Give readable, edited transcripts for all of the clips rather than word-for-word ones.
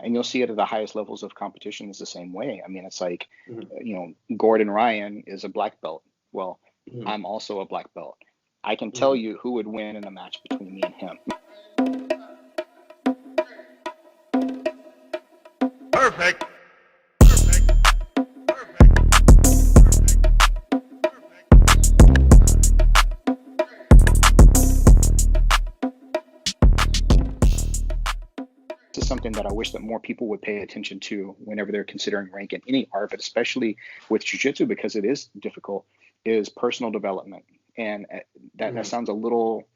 And you'll see it at the highest levels of competition is the same way. I mean, it's like, Mm-hmm. Gordon Ryan is a black belt. Well, Mm-hmm. I'm also a black belt. I can tell Mm-hmm. you who would win in a match between me and him. Perfect. This is something that I wish that more people would pay attention to whenever they're considering rank in any art, but especially with jiu-jitsu, because it is difficult, is personal development. And that sounds a little,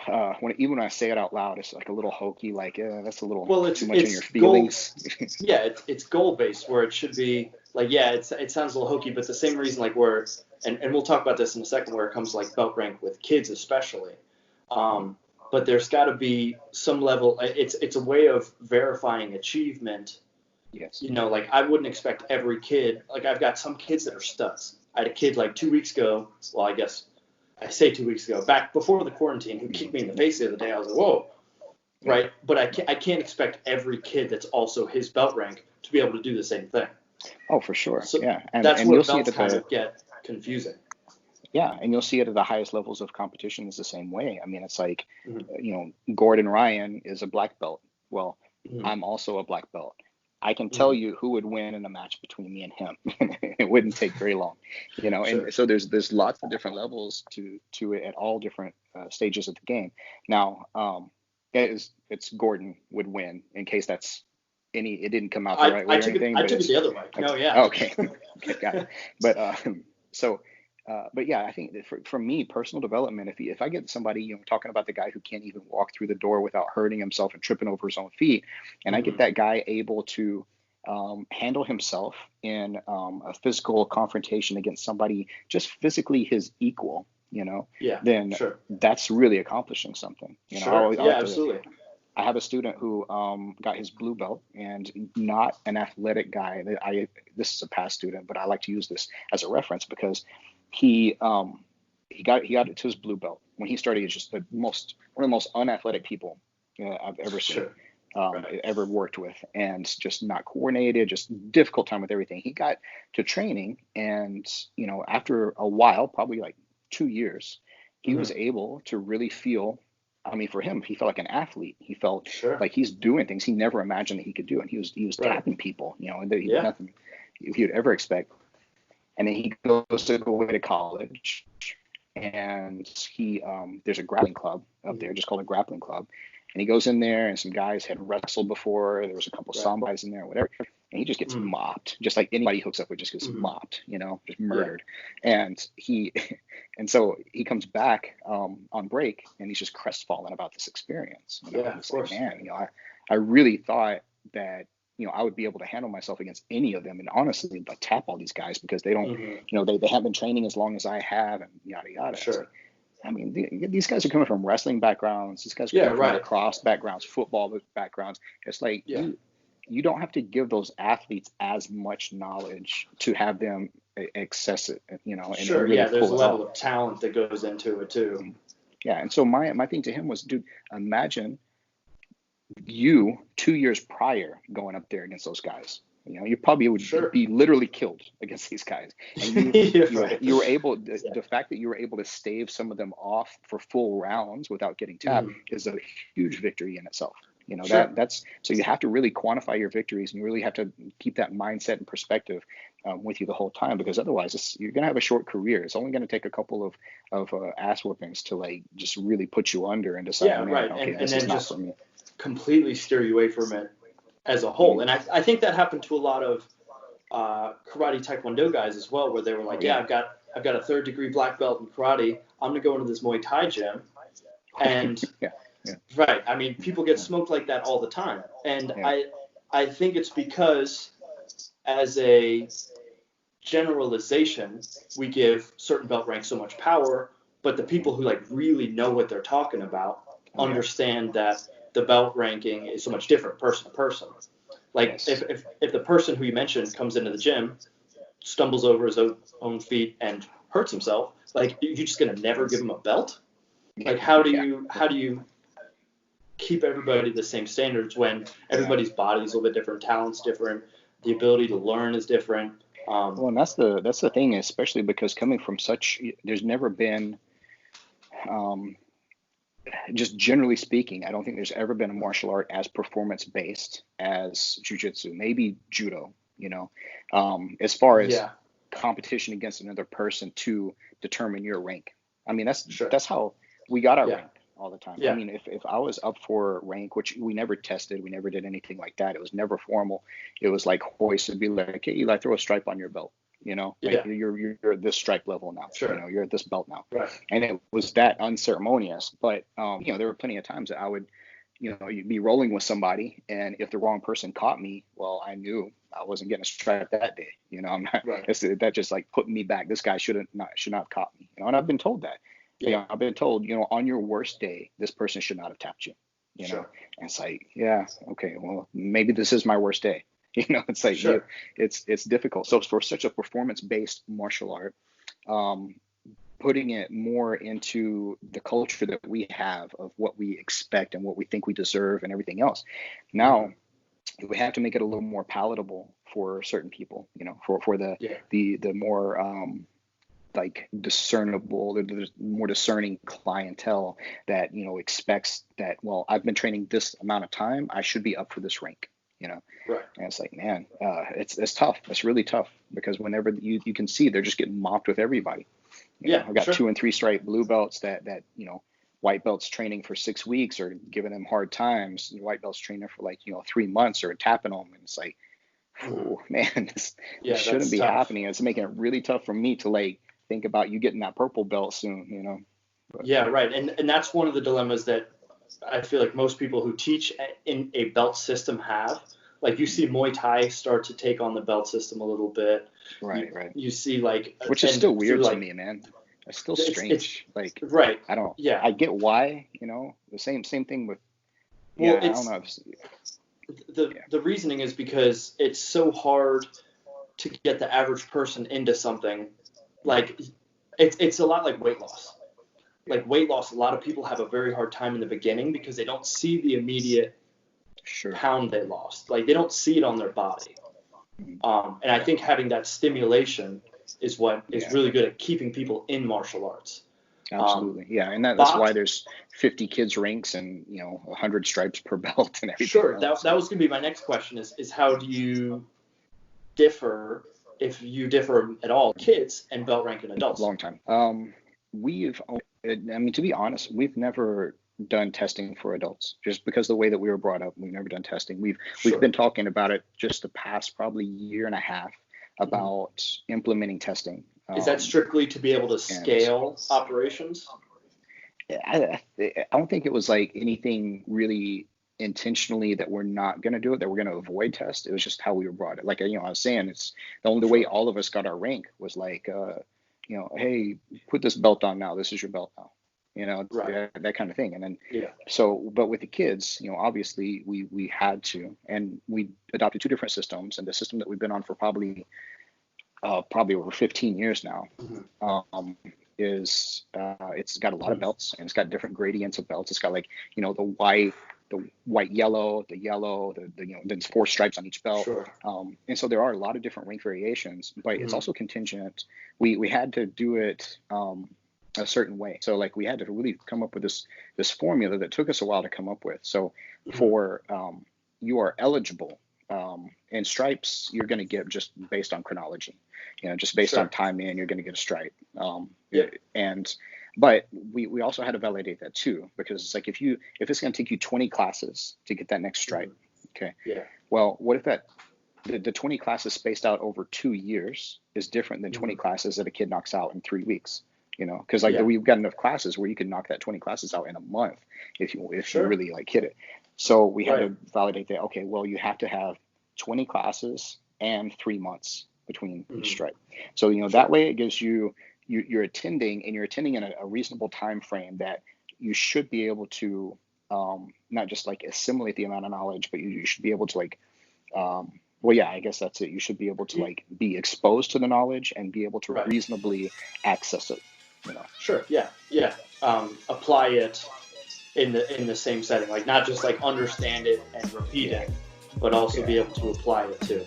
even when I say it out loud, it's like a little hokey, like, that's a little too much in your feelings. It's goal based, where it should be like, it sounds a little hokey, but the same reason, like, where, and we'll talk about this in a second, where it comes to like belt rank with kids especially. But there's got to be some level. It's a way of verifying achievement. Yes. Like, I wouldn't expect every kid. Like, I've got some kids that are studs. I had a kid like 2 weeks ago. Well, I guess I say 2 weeks ago, back before the quarantine, who kicked me in the face the other day. I was like, whoa, right? But I can't expect every kid that's also his belt rank to be able to do the same thing. Oh, for sure. So yeah. That's where you'll see belts it kind of get confusing. Yeah, and you'll see it at the highest levels of competition is the same way. I mean, it's like, Mm-hmm. Gordon Ryan is a black belt. Well, Mm-hmm. I'm also a black belt. I can tell you who would win in a match between me and him. It wouldn't take very long, Sure. And so there's lots of different levels to it at all different stages of the game. Now, it's Gordon would win, in case that's it didn't come out the right way or anything. I took it the other way. No, yeah. Okay, okay, got it. But but yeah, I think that for me, personal development, if I get somebody, talking about the guy who can't even walk through the door without hurting himself and tripping over his own feet, and I get that guy able to handle himself in a physical confrontation against somebody just physically his equal, then Sure. that's really accomplishing something. Sure. Absolutely. I have a student who got his blue belt, and not an athletic guy. This is a past student, but I like to use this as a reference because he got it to his blue belt when he started. He's just one of the most unathletic people I've ever seen, ever worked with, and just not coordinated, just difficult time with everything. He got to training, and after a while, probably like 2 years, he was able to really feel. I mean, for him, he felt like an athlete. He felt like he's doing things he never imagined that he could do, and he was tapping people, and nothing he would ever expect. And then he goes to go away to college, and he there's a grappling club up there, just called a grappling club. And he goes in there, and some guys had wrestled before. There was a couple of sombis in there, whatever. And he just gets mopped, just like anybody he hooks up with, just gets mopped, just murdered. And so he comes back on break, and he's just crestfallen about this experience. Of course. Like, man, I really thought that I would be able to handle myself against any of them, and honestly, like, tap all these guys because they don't, they haven't been training as long as I have, and yada yada. Sure. I mean, these guys are coming from wrestling backgrounds. These guys are coming from lacrosse backgrounds, football backgrounds. It's like you don't have to give those athletes as much knowledge to have them access it, and Sure. really There's a level of talent that goes into it too. Yeah, and so my thing to him was, dude, imagine you 2 years prior going up there against those guys. You probably would be literally killed against these guys. And you were able, the fact that you were able to stave some of them off for full rounds without getting tapped is a huge victory in itself. That's so you have to really quantify your victories, and you really have to keep that mindset and perspective with you the whole time, because otherwise you're going to have a short career. It's only going to take a couple of ass whoopings to like just really put you under and decide, okay, this is not for me. Completely steer you away from it as a whole. And I think that happened to a lot of karate Taekwondo guys as well, where they were like, I've got a 3rd degree black belt in karate. I'm going to go into this Muay Thai gym. And right. I mean, people get smoked like that all the time. And I think it's because, as a generalization, we give certain belt ranks so much power, but the people who like really know what they're talking about understand that the belt ranking is so much different person to person. Like, if the person who you mentioned comes into the gym, stumbles over his own feet and hurts himself, like, you're just gonna never give him a belt? Like, how do you keep everybody the same standards when everybody's body is a little bit different, talent's different, the ability to learn is different. Well, and that's the thing, especially because coming from there's never been, just generally speaking, I don't think there's ever been a martial art as performance based as jiu-jitsu, maybe judo, as far as competition against another person to determine your rank. I mean, that's how we got our rank all the time. Yeah. I mean, if I was up for rank, which we never tested, we never did anything like that. It was never formal. It was like hoist would be like, hey, Eli, throw a stripe on your belt. Like you're at this stripe level now. Sure. You're at this belt now. Right. And it was that unceremonious. But there were plenty of times that I would, you'd be rolling with somebody, and if the wrong person caught me, well, I knew I wasn't getting a stripe that day. I'm not. Right. That just like put me back. This guy should not have caught me. And I've been told that. Yeah. I've been told, on your worst day, this person should not have tapped you. Sure. And it's like, yeah, okay, well, maybe this is my worst day. It's like, sure. It's difficult. So for such a performance-based martial art, putting it more into the culture that we have of what we expect and what we think we deserve and everything else. Now we have to make it a little more palatable for certain people, for the more like discernible, the more discerning clientele that, expects that, well, I've been training this amount of time, I should be up for this rank. Right. And it's like, man, it's tough. It's really tough because whenever you can see they're just getting mocked with everybody. I've got 2 and 3 stripe blue belts that white belts training for 6 weeks or giving them hard times. White belts training for like 3 months or tapping them, and it's like, oh man, this shouldn't be happening. It's making it really tough for me to like think about you getting that purple belt soon. But, yeah, right. And that's one of the dilemmas that I feel like most people who teach in a belt system have. Like you see Muay Thai start to take on the belt system a little bit. Right. You see like, which is still weird to me, man. It's still strange. Like, right. I don't. Yeah. I get why. The same thing with. Well, I don't know. The reasoning is because it's so hard to get the average person into something. Like, it's a lot like weight loss. Like weight loss, a lot of people have a very hard time in the beginning because they don't see the immediate pound they lost. Like they don't see it on their body. And I think having that stimulation is what is really good at keeping people in martial arts. Absolutely. And that's why there's 50 kids ranks and 100 stripes per belt and everything. Sure. That was going to be my next question is how do you differ, if you differ at all, kids and belt rank and adults? Long time. To be honest, we've never done testing for adults just because the way that we were brought up. We've never done testing. We've been talking about it just the past probably year and a half about implementing testing. Is that strictly to be able to scale operations? I don't think it was like anything really intentionally that we're not going to do it, that we're going to avoid test. It was just how we were brought up. Like, I was saying, it's the only way all of us got our rank was like, hey, put this belt on now. This is your belt now. That kind of thing. And then, but with the kids, obviously we had to, and we adopted 2 different systems, and the system that we've been on for probably over 15 years now, it's got a lot of belts, and it's got different gradients of belts. It's got like, the white, yellow, the yellow, then 4 stripes on each belt. Sure. And so there are a lot of different rank variations, but it's also contingent. We had to do it, a certain way. So like we had to really come up with this formula that took us a while to come up with. So for you are eligible, and stripes you're going to get just based on chronology, just based on time in, you're going to get a stripe. But we also had to validate that too, because it's like if it's going to take you 20 classes to get that next stripe, okay. Yeah. Well, what if the 20 classes spaced out over 2 years is different than 20 classes that a kid knocks out in 3 weeks? Because we've got enough classes where you can knock that 20 classes out in a month if you really like hit it. So we had to validate that. Okay, well, you have to have 20 classes and 3 months between each stripe. So that way it gives you're attending in a reasonable time frame that you should be able to not just like assimilate the amount of knowledge, but you should be able to like I guess that's it. You should be able to like be exposed to the knowledge and be able to reasonably access it. Sure. Yeah. Apply it in the same setting, like not just like understand it and repeat it, but also be able to apply it too.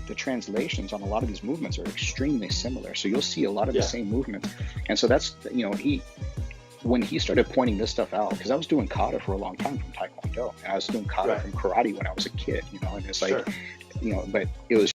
The translations on a lot of these movements are extremely similar, so you'll see a lot of the same movements. And so that's, you know, when he started pointing this stuff out, because I was doing Kata for a long time from Taekwondo, and I was doing Kata from karate when I was a kid, you know, and it's like, you know, but it was